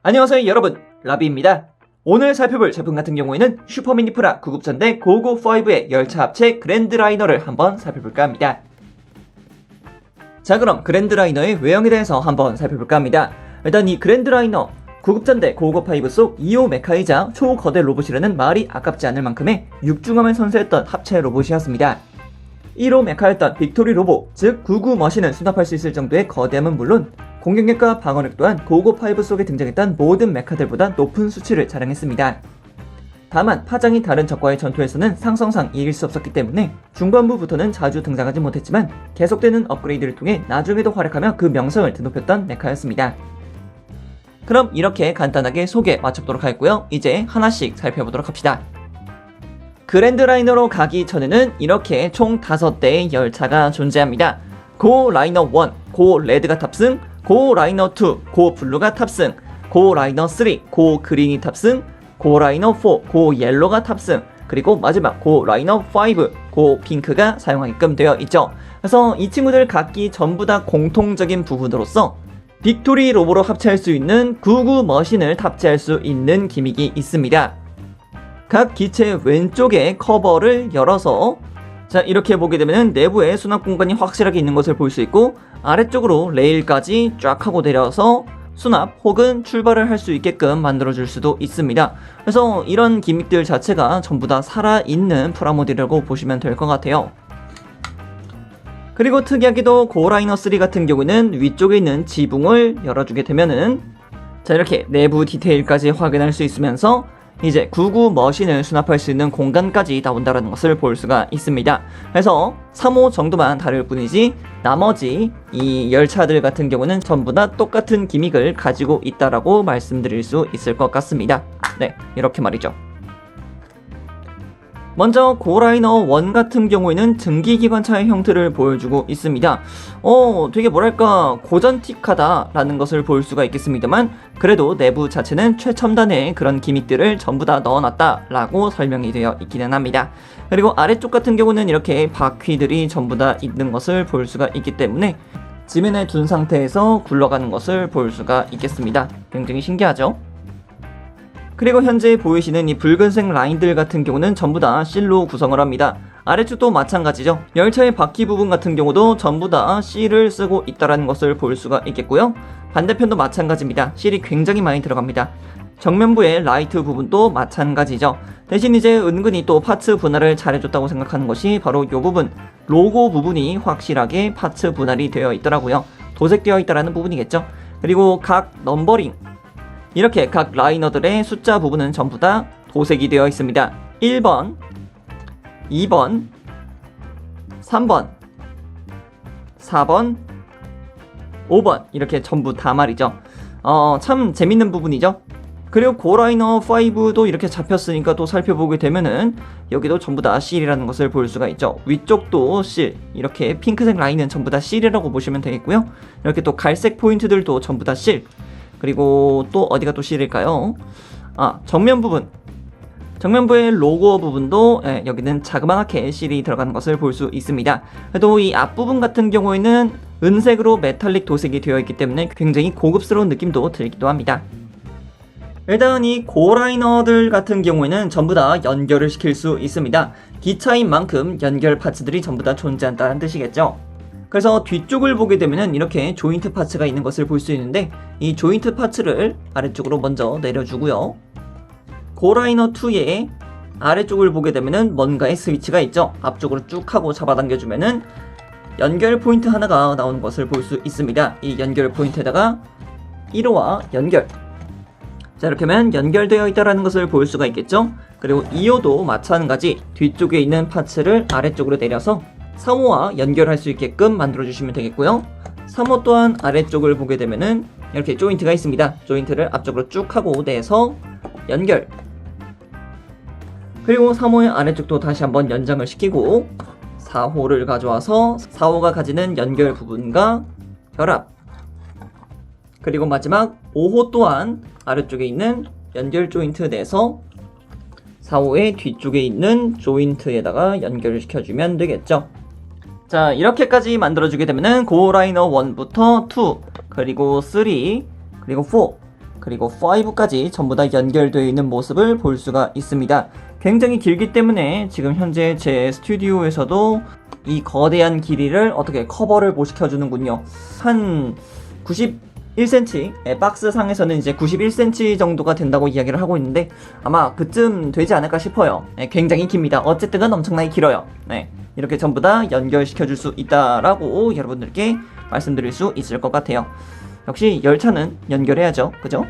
안녕하세요 여러분, 라비입니다. 오늘 살펴볼 제품 같은 경우에는 슈퍼미니프라 구급전대 고고5의 열차 합체 그랜드라이너를 한번 살펴볼까 합니다. 자, 그럼 그랜드라이너의 외형에 대해서 한번 살펴볼까 합니다. 일단 이 그랜드라이너 구급전대 고고5 속 2호 메카이자 초거대 로봇이라는 말이 아깝지 않을 만큼의 육중함을 선사했던 합체 로봇이었습니다. 1호 메카였던 빅토리 로봇, 즉 구구 머신을 수납할 수 있을 정도의 거대함은 물론 공격력과 방어력 또한 고고5 속에 등장했던 모든 메카들보다 높은 수치를 자랑했습니다. 다만 파장이 다른 적과의 전투에서는 상성상 이길 수 없었기 때문에 중반부부터는 자주 등장하지 못했지만 계속되는 업그레이드를 통해 나중에도 활약하며 그 명성을 드높였던 메카였습니다. 그럼 이렇게 간단하게 소개 마쳐보도록 하겠고요. 이제 하나씩 살펴보도록 합시다. 그랜드라이너로 가기 전에는 이렇게 총 5대의 열차가 존재합니다. 고 라이너 1, 고 레드가 탑승, 고 라이너 2, 고 블루가 탑승, 고 라이너 3, 고 그린이 탑승, 고 라이너 4, 고 옐로가 탑승, 그리고 마지막 고 라이너 5, 고 핑크가 사용하게끔 되어 있죠. 그래서 이 친구들 각기 전부 다 공통적인 부분으로서 빅토리 로보로 합체할 수 있는 구구 머신을 탑재할 수 있는 기믹이 있습니다. 각 기체 왼쪽에 커버를 열어서 자, 이렇게 보게 되면 내부에 수납 공간이 확실하게 있는 것을 볼 수 있고 아래쪽으로 레일까지 쫙 하고 내려서 수납 혹은 출발을 할 수 있게끔 만들어줄 수도 있습니다. 그래서 이런 기믹들 자체가 전부 다 살아있는 프라모델이라고 보시면 될 것 같아요. 그리고 특이하게도 고라이너 3 같은 경우는 위쪽에 있는 지붕을 열어주게 되면은 자, 이렇게 내부 디테일까지 확인할 수 있으면서 이제 구구 머신을 수납할 수 있는 공간까지 나온다는 것을 볼 수가 있습니다. 그래서 3호 정도만 다를 뿐이지 나머지 이 열차들 같은 경우는 전부 다 똑같은 기믹을 가지고 있다라고 말씀드릴 수 있을 것 같습니다. 네, 이렇게 말이죠. 먼저 고라이너 1 같은 경우에는 증기기관차의 형태를 보여주고 있습니다. 되게 뭐랄까 고전틱하다 라는 것을 볼 수가 있겠습니다만 그래도 내부 자체는 최첨단의 그런 기믹들을 전부 다 넣어놨다 라고 설명이 되어 있기는 합니다. 그리고 아래쪽 같은 경우는 이렇게 바퀴들이 전부 다 있는 것을 볼 수가 있기 때문에 지면에 둔 상태에서 굴러가는 것을 볼 수가 있겠습니다. 굉장히 신기하죠? 그리고 현재 보이시는 이 붉은색 라인들 같은 경우는 전부 다 실로 구성을 합니다. 아래쪽도 마찬가지죠. 열차의 바퀴 부분 같은 경우도 전부 다 실을 쓰고 있다는 것을 볼 수가 있겠고요. 반대편도 마찬가지입니다. 실이 굉장히 많이 들어갑니다. 정면부의 라이트 부분도 마찬가지죠. 대신 이제 은근히 또 파츠 분할을 잘해줬다고 생각하는 것이 바로 이 부분, 로고 부분이 확실하게 파츠 분할이 되어 있더라고요. 도색되어 있다는 부분이겠죠. 그리고 각 넘버링, 이렇게 각 라이너들의 숫자 부분은 전부 다 도색이 되어 있습니다. 1번, 2번, 3번, 4번, 5번 이렇게 전부 다 말이죠. 참 재밌는 부분이죠. 그리고 고라이너 5도 이렇게 잡혔으니까 또 살펴보게 되면은 여기도 전부 다 실이라는 것을 볼 수가 있죠. 위쪽도 실, 이렇게 핑크색 라인은 전부 다 실이라고 보시면 되겠고요. 이렇게 또 갈색 포인트들도 전부 다 실. 그리고 또 어디가 또 실일까요? 정면 부분, 정면부의 로고 부분도 여기는 자그마하게 실이 들어가는 것을 볼 수 있습니다. 그래도 이 앞부분 같은 경우에는 은색으로 메탈릭 도색이 되어 있기 때문에 굉장히 고급스러운 느낌도 들기도 합니다. 일단 이 고라이너들 같은 경우에는 전부 다 연결을 시킬 수 있습니다. 기차인 만큼 연결 파츠들이 전부 다 존재한다는 뜻이겠죠. 그래서 뒤쪽을 보게 되면은 이렇게 조인트 파츠가 있는 것을 볼 수 있는데 이 조인트 파츠를 아래쪽으로 먼저 내려주고요. 고라이너 2의 아래쪽을 보게 되면은 뭔가의 스위치가 있죠. 앞쪽으로 쭉 하고 잡아당겨주면은 연결 포인트 하나가 나오는 것을 볼 수 있습니다. 이 연결 포인트에다가 1호와 연결. 자, 이렇게 하면 연결되어 있다는 것을 볼 수가 있겠죠. 그리고 2호도 마찬가지 뒤쪽에 있는 파츠를 아래쪽으로 내려서 3호와 연결할 수 있게끔 만들어주시면 되겠고요. 3호 또한 아래쪽을 보게 되면은 이렇게 조인트가 있습니다. 조인트를 앞쪽으로 쭉 하고 내서 연결. 그리고 3호의 아래쪽도 다시 한번 연장을 시키고 4호를 가져와서 4호가 가지는 연결 부분과 결합. 그리고 마지막 5호 또한 아래쪽에 있는 연결 조인트 내서 4호의 뒤쪽에 있는 조인트에다가 연결을 시켜주면 되겠죠. 자, 이렇게까지 만들어주게 되면은 고라이너 1부터 2, 그리고 3, 그리고 4, 그리고 5까지 전부 다 연결되어 있는 모습을 볼 수가 있습니다. 굉장히 길기 때문에 지금 현재 제 스튜디오에서도 이 거대한 길이를 어떻게 커버를 못 시켜주는군요. 한 91cm, 박스 상에서는 이제 91cm 정도가 된다고 이야기를 하고 있는데 아마 그쯤 되지 않을까 싶어요. 네, 굉장히 깁니다. 어쨌든 엄청나게 길어요. 네, 이렇게 전부 다 연결시켜줄 수 있다라고 여러분들께 말씀드릴 수 있을 것 같아요. 역시 열차는 연결해야죠. 그죠?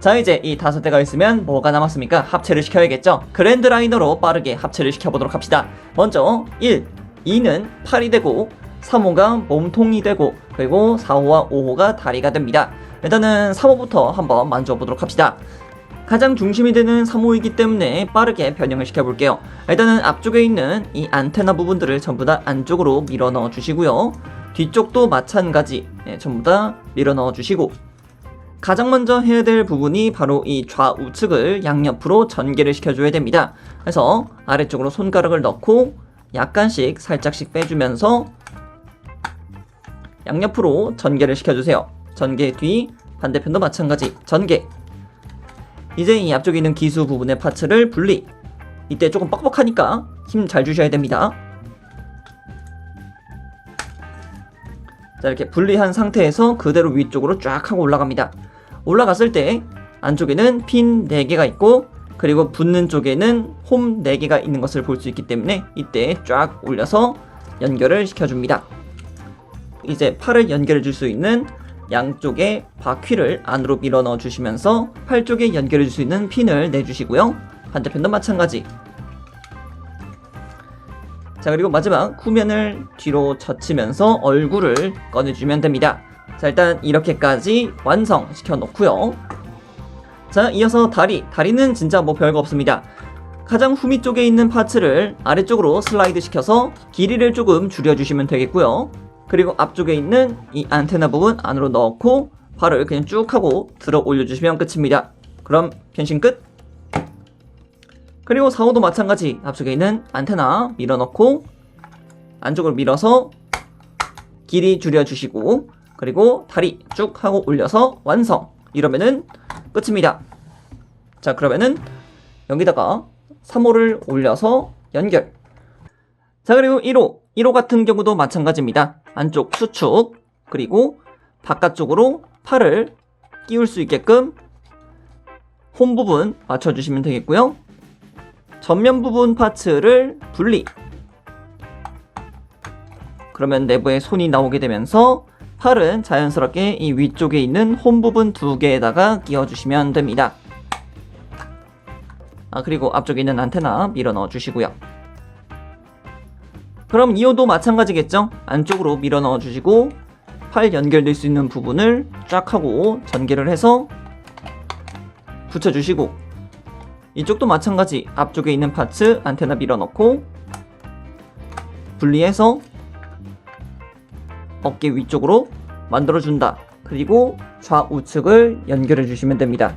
자, 이제 이 5대가 있으면 뭐가 남았습니까? 합체를 시켜야겠죠? 그랜드라이너로 빠르게 합체를 시켜보도록 합시다. 먼저 1, 2는 팔이 되고 3호가 몸통이 되고 그리고 4호와 5호가 다리가 됩니다. 일단은 3호부터 한번 만져보도록 합시다. 가장 중심이 되는 3호이기 때문에 빠르게 변형을 시켜볼게요. 일단은 앞쪽에 있는 이 안테나 부분들을 전부 다 안쪽으로 밀어 넣어 주시고요. 뒤쪽도 마찬가지 전부 다 밀어 넣어 주시고, 가장 먼저 해야 될 부분이 바로 이 좌우측을 양옆으로 전개를 시켜줘야 됩니다. 그래서 아래쪽으로 손가락을 넣고 약간씩 살짝씩 빼주면서 양옆으로 전개를 시켜주세요. 전개 뒤 반대편도 마찬가지 전개. 이제 이 앞쪽에 있는 기수 부분의 파츠를 분리. 이때 조금 뻑뻑하니까 힘 잘 주셔야 됩니다. 자, 이렇게 분리한 상태에서 그대로 위쪽으로 쫙 하고 올라갑니다. 올라갔을 때 안쪽에는 핀 4개가 있고 그리고 붙는 쪽에는 홈 4개가 있는 것을 볼 수 있기 때문에 이때 쫙 올려서 연결을 시켜줍니다. 이제 팔을 연결해 줄 수 있는 양쪽의 바퀴를 안으로 밀어 넣어 주시면서 팔 쪽에 연결해 줄 수 있는 핀을 내주시고요. 반대편도 마찬가지. 자, 그리고 마지막 후면을 뒤로 젖히면서 얼굴을 꺼내주면 됩니다. 자, 일단 이렇게까지 완성시켜 놓고요. 자, 이어서 다리는 진짜 뭐 별거 없습니다. 가장 후미 쪽에 있는 파츠를 아래쪽으로 슬라이드 시켜서 길이를 조금 줄여주시면 되겠고요. 그리고 앞쪽에 있는 이 안테나 부분 안으로 넣고 발을 그냥 쭉 하고 들어 올려주시면 끝입니다. 그럼 변신 끝! 그리고 4호도 마찬가지 앞쪽에 있는 안테나 밀어넣고 안쪽으로 밀어서 길이 줄여주시고 그리고 다리 쭉 하고 올려서 완성! 이러면은 끝입니다. 자, 그러면은 여기다가 3호를 올려서 연결. 자, 그리고 1호 같은 경우도 마찬가지입니다. 안쪽 수축 그리고 바깥쪽으로 팔을 끼울 수 있게끔 홈 부분 맞춰주시면 되겠고요. 전면 부분 파츠를 분리. 그러면 내부에 손이 나오게 되면서 팔은 자연스럽게 이 위쪽에 있는 홈 부분 2개에다가 끼워주시면 됩니다. 그리고 앞쪽에 있는 안테나 밀어 넣어 주시고요. 그럼 2호도 마찬가지겠죠? 안쪽으로 밀어 넣어 주시고 팔 연결될 수 있는 부분을 쫙 하고 전개를 해서 붙여주시고 이쪽도 마찬가지 앞쪽에 있는 파츠 안테나 밀어 넣고 분리해서 어깨 위쪽으로 만들어준다. 그리고 좌우측을 연결해 주시면 됩니다.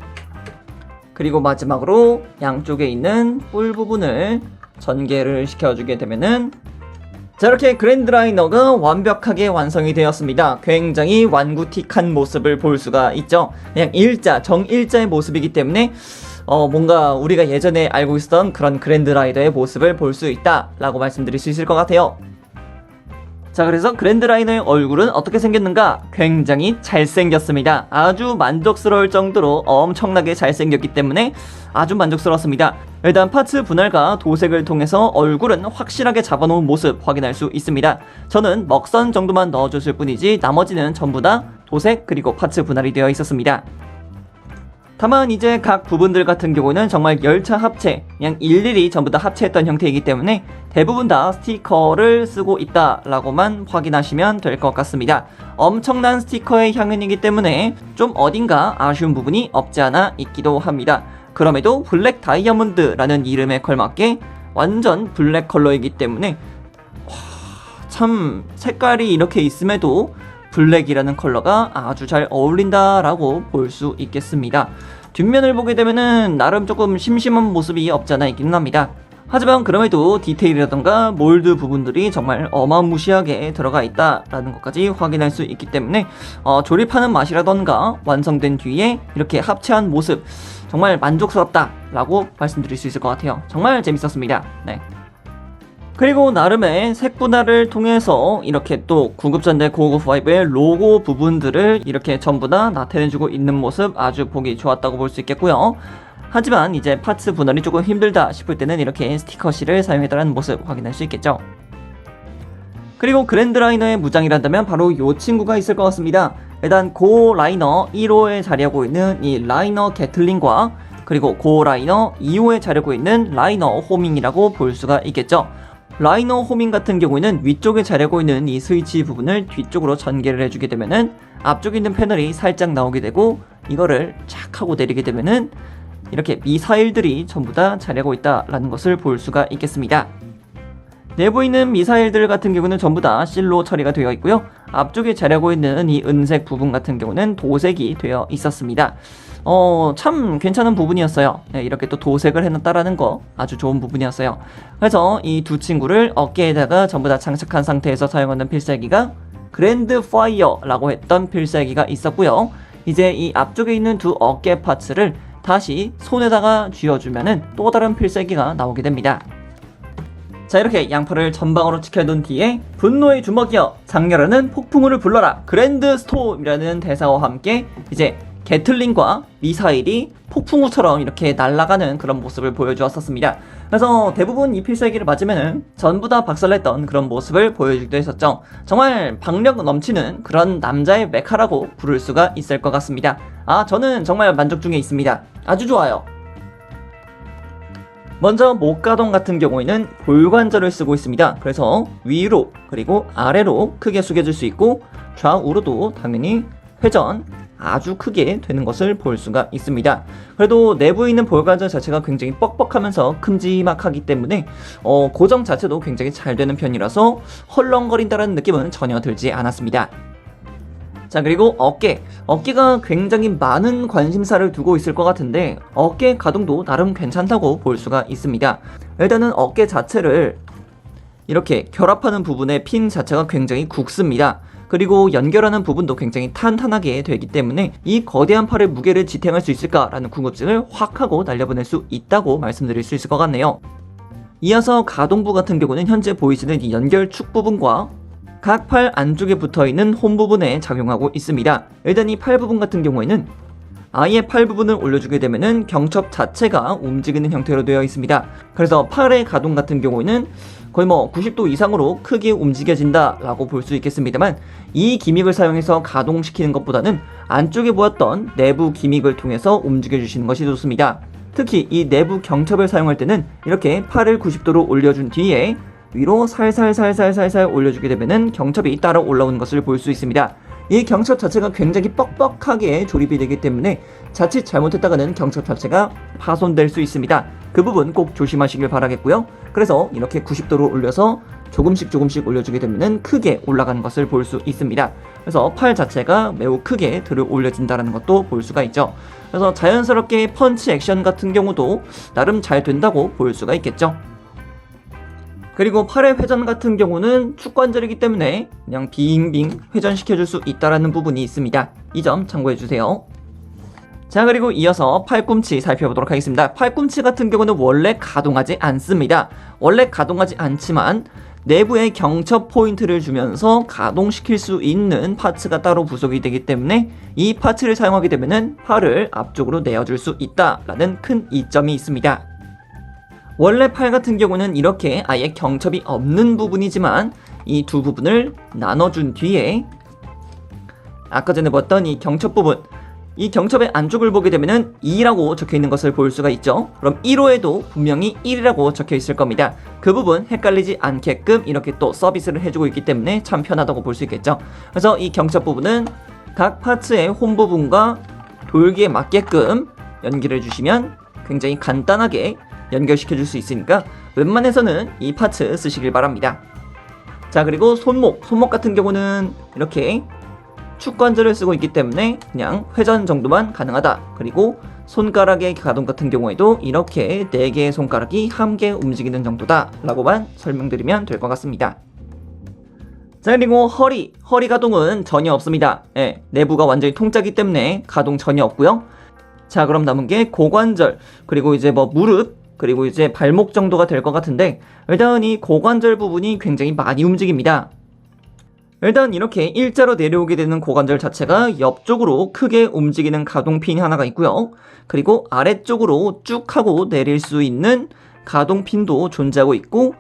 그리고 마지막으로 양쪽에 있는 뿔 부분을 전개를 시켜주게 되면은 자, 이렇게 그랜드라이너가 완벽하게 완성이 되었습니다. 굉장히 완구틱한 모습을 볼 수가 있죠. 그냥 정일자의 모습이기 때문에 뭔가 우리가 예전에 알고 있었던 그런 그랜드라이너의 모습을 볼 수 있다 라고 말씀드릴 수 있을 것 같아요. 자, 그래서 그랜드라이너의 얼굴은 어떻게 생겼는가? 굉장히 잘생겼습니다. 아주 만족스러울 정도로 엄청나게 잘생겼기 때문에 아주 만족스러웠습니다. 일단 파츠 분할과 도색을 통해서 얼굴은 확실하게 잡아놓은 모습 확인할 수 있습니다. 저는 먹선 정도만 넣어줬을 뿐이지 나머지는 전부 다 도색 그리고 파츠 분할이 되어 있었습니다. 다만 이제 각 부분들 같은 경우는 정말 열차 합체, 그냥 일일이 전부 다 합체했던 형태이기 때문에 대부분 다 스티커를 쓰고 있다라고만 확인하시면 될 것 같습니다. 엄청난 스티커의 향연이기 때문에 좀 어딘가 아쉬운 부분이 없지 않아 있기도 합니다. 그럼에도 블랙 다이아몬드라는 이름에 걸맞게 완전 블랙 컬러이기 때문에 참 색깔이 이렇게 있음에도 블랙이라는 컬러가 아주 잘 어울린다라고 볼 수 있겠습니다. 뒷면을 보게 되면은 나름 조금 심심한 모습이 없지 않아 있기는 합니다. 하지만 그럼에도 디테일이라던가 몰드 부분들이 정말 어마무시하게 들어가 있다라는 것까지 확인할 수 있기 때문에 조립하는 맛이라던가 완성된 뒤에 이렇게 합체한 모습 정말 만족스럽다 라고 말씀드릴 수 있을 것 같아요. 정말 재밌었습니다. 네. 그리고 나름의 색분할을 통해서 이렇게 또 구급전대 고고5의 로고 부분들을 이렇게 전부 다 나타내주고 있는 모습 아주 보기 좋았다고 볼 수 있겠고요. 하지만 이제 파츠 분할이 조금 힘들다 싶을 때는 이렇게 스티커실을 사용해달라는 모습 확인할 수 있겠죠. 그리고 그랜드 라이너의 무장이란다면 바로 이 친구가 있을 것 같습니다. 일단 고 라이너 1호에 자리하고 있는 이 라이너 게틀링과 그리고 고 라이너 2호에 자리하고 있는 라이너 호밍이라고 볼 수가 있겠죠. 라이너 호밍 같은 경우에는 위쪽에 자리하고 있는 이 스위치 부분을 뒤쪽으로 전개를 해주게 되면은 앞쪽에 있는 패널이 살짝 나오게 되고 이거를 착 하고 내리게 되면은 이렇게 미사일들이 전부 다 자리하고 있다라는 것을 볼 수가 있겠습니다. 내부에 있는 미사일들 같은 경우는 전부 다 실로 처리가 되어 있고요. 앞쪽에 자리하고 있는 이 은색 부분 같은 경우는 도색이 되어 있었습니다. 참 괜찮은 부분이었어요. 네, 이렇게 또 도색을 해놨다라는 거 아주 좋은 부분이었어요. 그래서 이 두 친구를 어깨에다가 전부 다 장착한 상태에서 사용하는 필살기가 그랜드 파이어라고 했던 필살기가 있었고요. 이제 이 앞쪽에 있는 두 어깨 파츠를 다시 손에다가 쥐어주면은 또 다른 필살기가 나오게 됩니다. 자, 이렇게 양팔을 전방으로 지켜둔 뒤에 분노의 주먹이여 장렬하는 폭풍우를 불러라 그랜드 스톰이라는 대사와 함께 이제 게틀링과 미사일이 폭풍우처럼 이렇게 날아가는 그런 모습을 보여주었었습니다. 그래서 대부분 이 필살기를 맞으면은 전부 다 박살냈던 그런 모습을 보여주기도 했었죠. 정말 박력 넘치는 그런 남자의 메카라고 부를 수가 있을 것 같습니다. 저는 정말 만족 중에 있습니다. 아주 좋아요. 먼저 목가동 같은 경우에는 볼관절을 쓰고 있습니다. 그래서 위로 그리고 아래로 크게 숙여줄 수 있고 좌우로도 당연히 회전 아주 크게 되는 것을 볼 수가 있습니다. 그래도 내부에 있는 볼관절 자체가 굉장히 뻑뻑하면서 큼지막하기 때문에 고정 자체도 굉장히 잘 되는 편이라서 헐렁거린다는 느낌은 전혀 들지 않았습니다. 자, 그리고 어깨가 굉장히 많은 관심사를 두고 있을 것 같은데 어깨 가동도 나름 괜찮다고 볼 수가 있습니다. 일단은 어깨 자체를 이렇게 결합하는 부분의 핀 자체가 굉장히 굵습니다. 그리고 연결하는 부분도 굉장히 탄탄하게 되기 때문에 이 거대한 팔의 무게를 지탱할 수 있을까라는 궁금증을 확 하고 날려보낼 수 있다고 말씀드릴 수 있을 것 같네요. 이어서 가동부 같은 경우는 현재 보이시는 이 연결축 부분과 각 팔 안쪽에 붙어있는 홈 부분에 작용하고 있습니다. 일단 이 팔 부분 같은 경우에는 아예 팔 부분을 올려주게 되면은 경첩 자체가 움직이는 형태로 되어 있습니다. 그래서 팔의 가동 같은 경우에는 거의 90도 이상으로 크게 움직여진다 라고 볼 수 있겠습니다만 이 기믹을 사용해서 가동시키는 것보다는 안쪽에 보았던 내부 기믹을 통해서 움직여주시는 것이 좋습니다. 특히 이 내부 경첩을 사용할 때는 이렇게 팔을 90도로 올려준 뒤에 위로 살살살살살살 올려주게 되면은 경첩이 따라 올라오는 것을 볼 수 있습니다. 이 경첩 자체가 굉장히 뻑뻑하게 조립이 되기 때문에 자칫 잘못했다가는 경첩 자체가 파손될 수 있습니다. 그 부분 꼭 조심하시길 바라겠고요. 그래서 이렇게 90도로 올려서 조금씩 올려주게 되면 크게 올라가는 것을 볼 수 있습니다. 그래서 팔 자체가 매우 크게 들어 올려진다는 것도 볼 수가 있죠. 그래서 자연스럽게 펀치 액션 같은 경우도 나름 잘 된다고 볼 수가 있겠죠. 그리고 팔의 회전 같은 경우는 축관절이기 때문에 그냥 빙빙 회전시켜줄 수 있다는 부분이 있습니다. 이 점 참고해주세요. 자, 그리고 이어서 팔꿈치 살펴보도록 하겠습니다. 팔꿈치 같은 경우는 원래 가동하지 않습니다. 원래 가동하지 않지만 내부에 경첩 포인트를 주면서 가동시킬 수 있는 파츠가 따로 부속이 되기 때문에 이 파츠를 사용하게 되면 팔을 앞쪽으로 내어줄 수 있다라는 큰 이점이 있습니다. 원래 팔 같은 경우는 이렇게 아예 경첩이 없는 부분이지만 이 두 부분을 나눠준 뒤에 아까 전에 봤던 이 경첩 부분, 이 경첩의 안쪽을 보게 되면은 2라고 적혀 있는 것을 볼 수가 있죠. 그럼 1호에도 분명히 1이라고 적혀 있을 겁니다. 그 부분 헷갈리지 않게끔 이렇게 또 서비스를 해주고 있기 때문에 참 편하다고 볼 수 있겠죠. 그래서 이 경첩 부분은 각 파츠의 홈 부분과 돌기에 맞게끔 연결해 주시면 굉장히 간단하게 연결시켜 줄 수 있으니까 웬만해서는 이 파츠 쓰시길 바랍니다. 자, 그리고 손목 같은 경우는 이렇게 축관절을 쓰고 있기 때문에 그냥 회전 정도만 가능하다. 그리고 손가락의 가동 같은 경우에도 이렇게 4개의 손가락이 함께 움직이는 정도다 라고만 설명드리면 될 것 같습니다. 자, 그리고 허리 가동은 전혀 없습니다. 예, 내부가 완전히 통짜기 때문에 가동 전혀 없고요. 자, 그럼 남은 게 고관절, 그리고 이제 무릎, 그리고 이제 발목 정도가 될 것 같은데, 일단 이 고관절 부분이 굉장히 많이 움직입니다. 일단 이렇게 일자로 내려오게 되는 고관절 자체가 옆쪽으로 크게 움직이는 가동핀이 하나가 있고요. 그리고 아래쪽으로 쭉 하고 내릴 수 있는 가동핀도 존재하고 있고,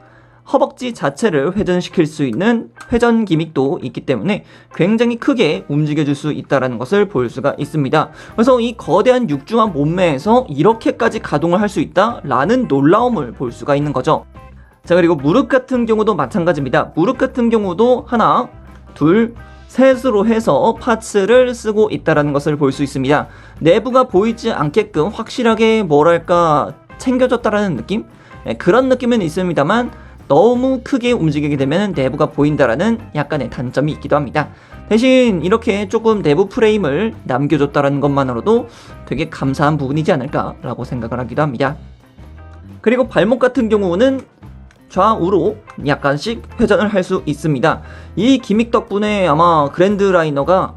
허벅지 자체를 회전시킬 수 있는 회전 기믹도 있기 때문에 굉장히 크게 움직여줄 수 있다는 것을 볼 수가 있습니다. 그래서 이 거대한 육중한 몸매에서 이렇게까지 가동을 할 수 있다라는 놀라움을 볼 수가 있는 거죠. 자, 그리고 무릎 같은 경우도 마찬가지입니다. 무릎 같은 경우도 하나, 둘, 셋으로 해서 파츠를 쓰고 있다는 것을 볼 수 있습니다. 내부가 보이지 않게끔 확실하게 챙겨졌다라는 느낌? 네, 그런 느낌은 있습니다만 너무 크게 움직이게 되면 내부가 보인다라는 약간의 단점이 있기도 합니다. 대신 이렇게 조금 내부 프레임을 남겨줬다라는 것만으로도 되게 감사한 부분이지 않을까라고 생각을 하기도 합니다. 그리고 발목 같은 경우는 좌우로 약간씩 회전을 할 수 있습니다. 이 기믹 덕분에 아마 그랜드 라이너가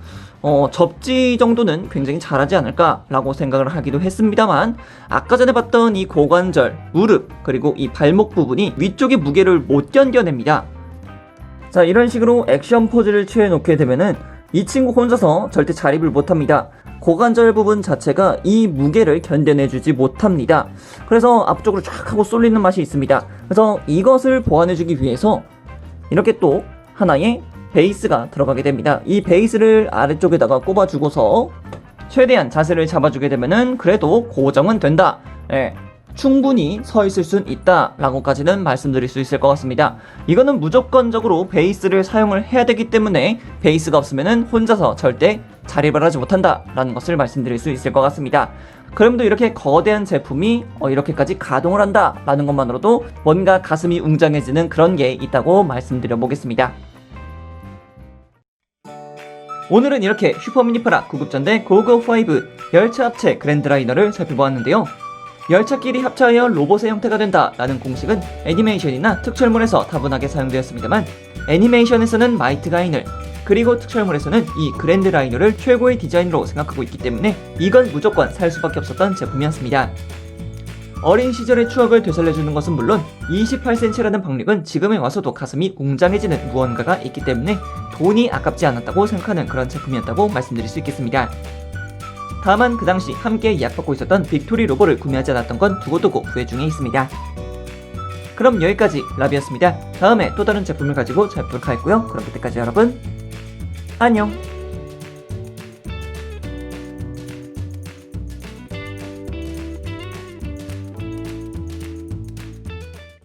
접지 정도는 굉장히 잘하지 않을까라고 생각을 하기도 했습니다만, 아까 전에 봤던 이 고관절, 무릎, 그리고 이 발목 부분이 위쪽의 무게를 못 견뎌냅니다. 자, 이런 식으로 액션 포즈를 취해 놓게 되면은 이 친구 혼자서 절대 자립을 못합니다. 고관절 부분 자체가 이 무게를 견뎌내주지 못합니다. 그래서 앞쪽으로 쫙 하고 쏠리는 맛이 있습니다. 그래서 이것을 보완해주기 위해서 이렇게 또 하나의 베이스가 들어가게 됩니다. 이 베이스를 아래쪽에다가 꼽아주고서 최대한 자세를 잡아주게 되면은 그래도 고정은 된다. 예, 충분히 서 있을 순 있다 라고까지는 말씀드릴 수 있을 것 같습니다. 이거는 무조건적으로 베이스를 사용을 해야 되기 때문에 베이스가 없으면은 혼자서 절대 자립을 하지 못한다 라는 것을 말씀드릴 수 있을 것 같습니다. 그럼도 이렇게 거대한 제품이 이렇게까지 가동을 한다 라는 것만으로도 뭔가 가슴이 웅장해지는 그런 게 있다고 말씀드려 보겠습니다. 오늘은 이렇게 슈퍼미니프라 구급전대 고고5 열차 합체 그랜드라이너를 살펴보았는데요. 열차끼리 합체하여 로봇의 형태가 된다 라는 공식은 애니메이션이나 특촬물에서 다분하게 사용되었습니다만, 애니메이션에서는 마이트 가이널, 그리고 특촬물에서는 이 그랜드라이너를 최고의 디자인으로 생각하고 있기 때문에 이건 무조건 살 수밖에 없었던 제품이었습니다. 어린 시절의 추억을 되살려주는 것은 물론 28cm라는 박력은 지금에 와서도 가슴이 웅장해지는 무언가가 있기 때문에 돈이 아깝지 않았다고 생각하는 그런 제품이었다고 말씀드릴 수 있겠습니다. 다만 그 당시 함께 예약받고 있었던 빅토리 로고를 구매하지 않았던 건 두고두고 후회 중에 있습니다. 그럼 여기까지 라비였습니다. 다음에 또 다른 제품을 가지고 찾아뵙도록 하겠고요. 그럼 그때까지 여러분 안녕.